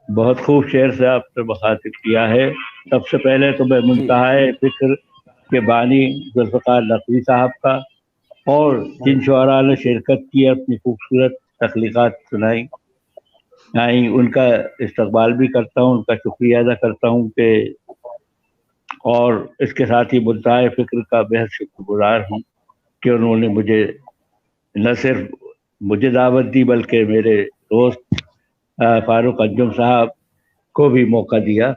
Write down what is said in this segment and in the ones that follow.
بہت خوب شعر سے آپ نے مخاطب کیا ہے. سب سے پہلے تو میں منتہائے فکر کے بانی ذوالفقار نقوی صاحب کا اور جن شعراء نے شرکت کی اپنی خوبصورت تخلیقات سنائی ان کا استقبال بھی کرتا ہوں، ان کا شکریہ ادا کرتا ہوں کہ، اور اس کے ساتھ ہی منتہائے فکر کا بہت شکر گزار ہوں کہ انہوں نے مجھے نہ صرف مجھے دعوت دی بلکہ میرے دوست فاروق انجم صاحب کو بھی موقع دیا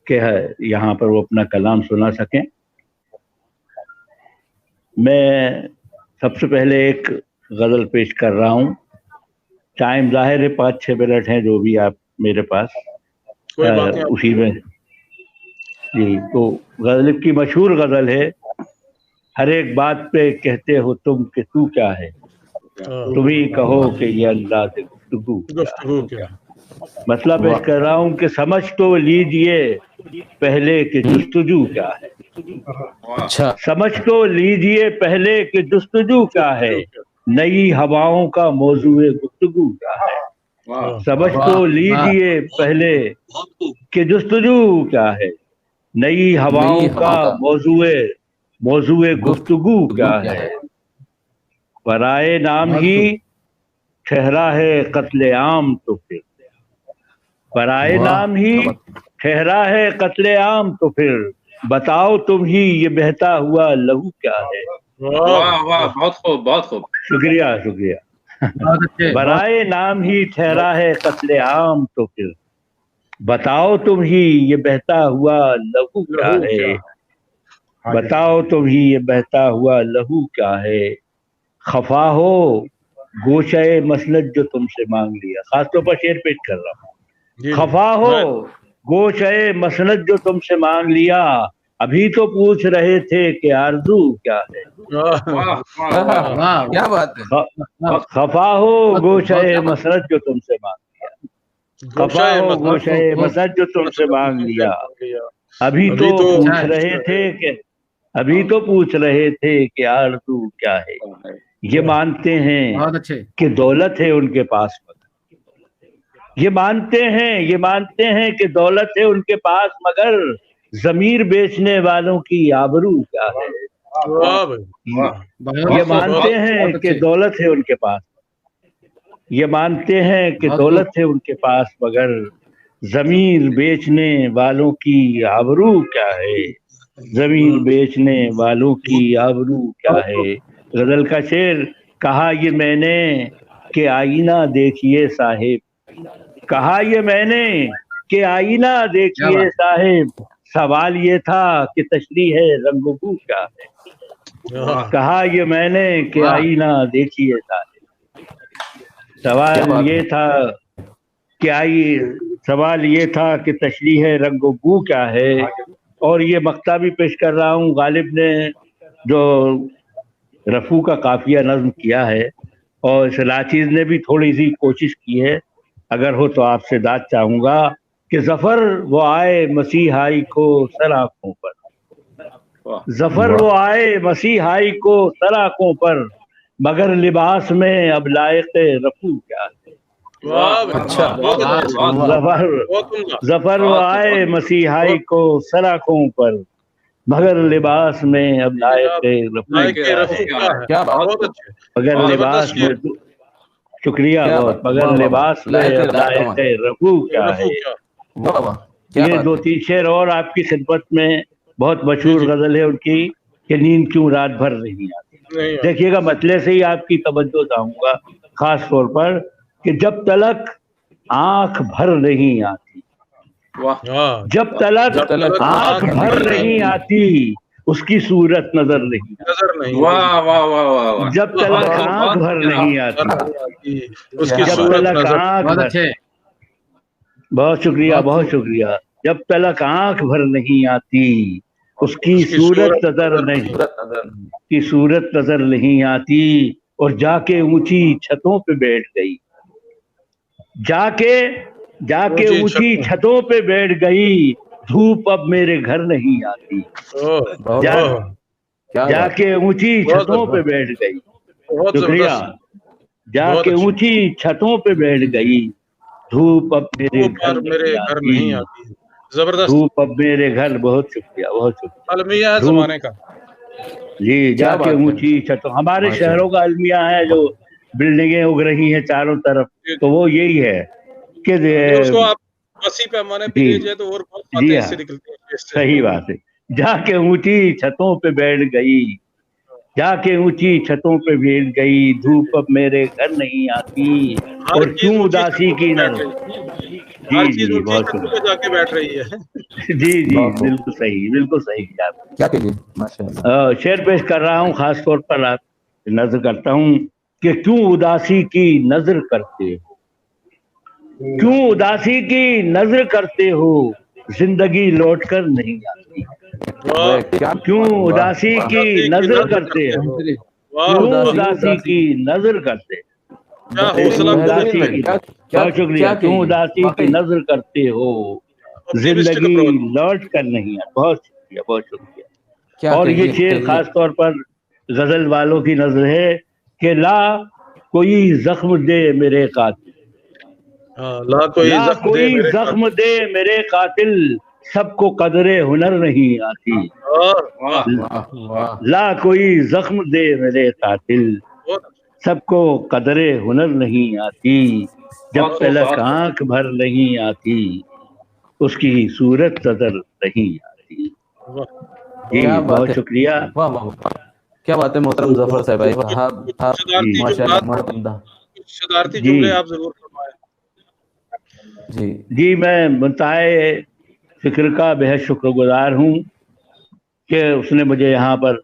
کہ یہاں پر وہ اپنا کلام سنا سکیں. میں سب سے پہلے ایک غزل پیش کر رہا ہوں. ٹائم ظاہر ہے 5-6 منٹ ہیں جو بھی آپ میرے پاس اسی میں. جی تو غزل کی مشہور غزل ہے، ہر ایک بات پہ کہتے ہو تم کہ تو کیا ہے، تم ہی کہو کہ یہ انداز گفتگو کیا ہے. مسئلہ پیش کر رہا ہوں کہ سمجھ تو لیجئے پہلے کہ جستجو کیا ہے. سمجھ تو لیجئے پہلے کہ جستجو کیا ہے، نئی ہواؤں کا موضوع گفتگو کیا ہے. سمجھ تو لیجئے پہلے کہ جستجو کیا ہے، نئی ہواؤں کا موضوع گفتگو کیا ہے. برائے نام ہی ٹھہرا ہے قتل عام تو پھر، برائے نام ہی ٹھہرا ہے قتل عام تو پھر، بتاؤ تم ہی یہ بہتا ہوا لہو کیا ہے. واہ واہ، بہت خوب بہت خوب، شکریہ شکریہ. برائے نام ہی ٹھہرا ہے قتل عام تو پھر، بتاؤ تم ہی یہ بہتا ہوا لہو کیا ہے. بتاؤ تم ہی یہ بہتا ہوا لہو کیا ہے. خفا ہو گوشہ مسند جو تم سے مانگ لیا، خاص طور پر شعر پیش کر رہا ہوں. خفا ہو گوشہ مسند جو تم سے مانگ لیا، ابھی تو پوچھ رہے تھے کہ آرزو کیا ہے. کیا بات ہے. خفا ہو گوشہ مسند جو تم سے مانگ لیا، خفا ہو گوشہ مسند جو تم سے مانگ لیا، ابھی تو پوچھ رہے تھے کہ، ابھی تو پوچھ رہے تھے کہ آرزو کیا ہے. یہ مانتے ہیں کہ دولت ہے ان کے پاس، یہ مانتے ہیں کہ دولت ہے ان کے پاس، مگر ضمیر بیچنے والوں کی آبرو کیا ہے. یہ مانتے ہیں کہ دولت ہے ان کے پاس، یہ مانتے ہیں کہ دولت ہے ان کے پاس، مگر ضمیر بیچنے والوں کی آبرو کیا ہے. ضمیر بیچنے والوں کی آبرو کیا ہے. غزل کا شعر. کہا یہ میں نے کہ آئینہ دیکھیے صاحب، کہا یہ میں نے کہ آئینہ دیکھیے صاحب، سوال یہ تھا کہ تشریح رنگ و بو کیا ہے. کہا یہ میں نے کہ آئینہ دیکھیے صاحب، سوال یہ تھا سوال یہ تھا کہ تشریح رنگ و بو کیا ہے. اور یہ مقطع بھی پیش کر رہا ہوں. غالب نے جو رفو کا قافیہ نظم کیا ہے اور سلاچیز نے بھی تھوڑی سی کوشش کی ہے، اگر ہو تو آپ سے داد چاہوں گا کہ ظفر وہ آئے مسیحائی کو سر آنکھوں پر، ظفر وہ آئے مسیحائی کو سر آنکھوں پر، مگر لباس میں اب لائق رفو کیا ہے. ظفر وہ آئے مسیحائی کو سر آنکھوں پر، مگر لباس میں اب لائق رفو کیا ہے. مگر لباس میں، شکریہ بہت، مگر لباس میں اب لائق رفو کیا ہے. یہ 2-3 شعر اور آپ کی خدمت میں. بہت مشہور غزل ہے ان کی کہ نیند کیوں رات بھر نہیں آتی. دیکھیے گا مطلع سے ہی آپ کی توجہ چاہوں گا خاص طور پر کہ جب تلک آنکھ بھر نہیں آتی، جب تلک آنکھ بھر نہیں آتی اس کی صورت نظر نہیں آتی. جب تلک آنکھ بھر نہیں آتی، جب تلک آنکھ بھر، بہت شکریہ بہت شکریہ. جب تلک آنکھ بھر نہیں آتی اس کی صورت نظر نہیں، کی صورت نظر نہیں آتی. اور جا کے اونچی چھتوں پہ بیٹھ گئی، جا کے اونچی چھتوں پہ بیٹھ گئی، دھوپ اب میرے گھر نہیں آتی. جا کے اونچی چھتوں پہ بیٹھ گئی، شکریہ. جا کے اونچی چھتوں پہ بیٹھ گئی، دھوپ اب میرے گھر نہیں آتی. زبردست. دھوپ اب میرے گھر. بہت شکریہ بہت شکریہ. المیہ ہے زمانے کا. جی جا کے اونچی چھتوں. ہمارے شہروں کا المیہ ہے جو بلڈنگیں اگ رہی ہیں چاروں طرف, تو وہ یہی ہے کہ اس کو آپ وسیع پیمانے پہ لیجیے تو اور بہت باتیں اس سے نکلتی ہیں. صحیح بات ہے. جا کے اونچی چھتوں پہ بیٹھ گئی, جا کے اونچی چھتوں پہ بیٹھ گئی, دھوپ اب میرے گھر نہیں آتی, اور کیوں اداسی کی نظر. جی جی بہت شکریہ. جا کے بیٹھ رہی ہے. جی جی بالکل صحیح بالکل صحیح. کیا کہیے. شعر پیش کر رہا ہوں, خاص طور پر آپ نظر کرتا ہوں کہ کیوں اداسی کی نظر کرتے ہو, کیوں اداسی کی نظر کرتے ہو, زندگی لوٹ کر نہیں آتی. کیوں اداسی کی نظر کرتے ہو, کیوں اداسی کی نظر کرتے ہو. بہت شکریہ. کیوں اداسی کی نظر کرتے ہو, زندگی لوٹ کر نہیں آتی. بہت شکریہ بہت شکریہ. اور یہ شعر خاص طور پر غزل والوں کی نظر ہے کہ لا کوئی زخم دے میرے قاتل, لا کوئی زخم دے میرے قاتل, سب کو قدر ہنر نہیں آتی. لا کوئی زخم دے میرے قاتل, سب کو قدر ہنر نہیں آتی. جب تلک آنکھ بھر نہیں آتی, اس کی صورت نظر نہیں آتی. جی بہت شکریہ. کیا بات ہے محترم ظفر صاحب بھائی. صدارتی جملے آپ ضرور فرمائیں. جی میں منتہائے فکر کا بے حد شکر گزار ہوں کہ اس نے مجھے یہاں پر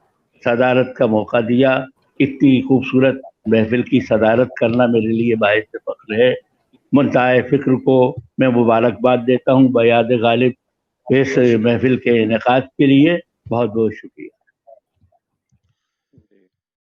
صدارت کا موقع دیا. اتنی خوبصورت محفل کی صدارت کرنا میرے لیے باعث فخر ہے. منتہائے فکر کو میں مبارکباد دیتا ہوں بیاد غالب اس محفل کے انعقاد کے لیے. بہت بہت شکریہ.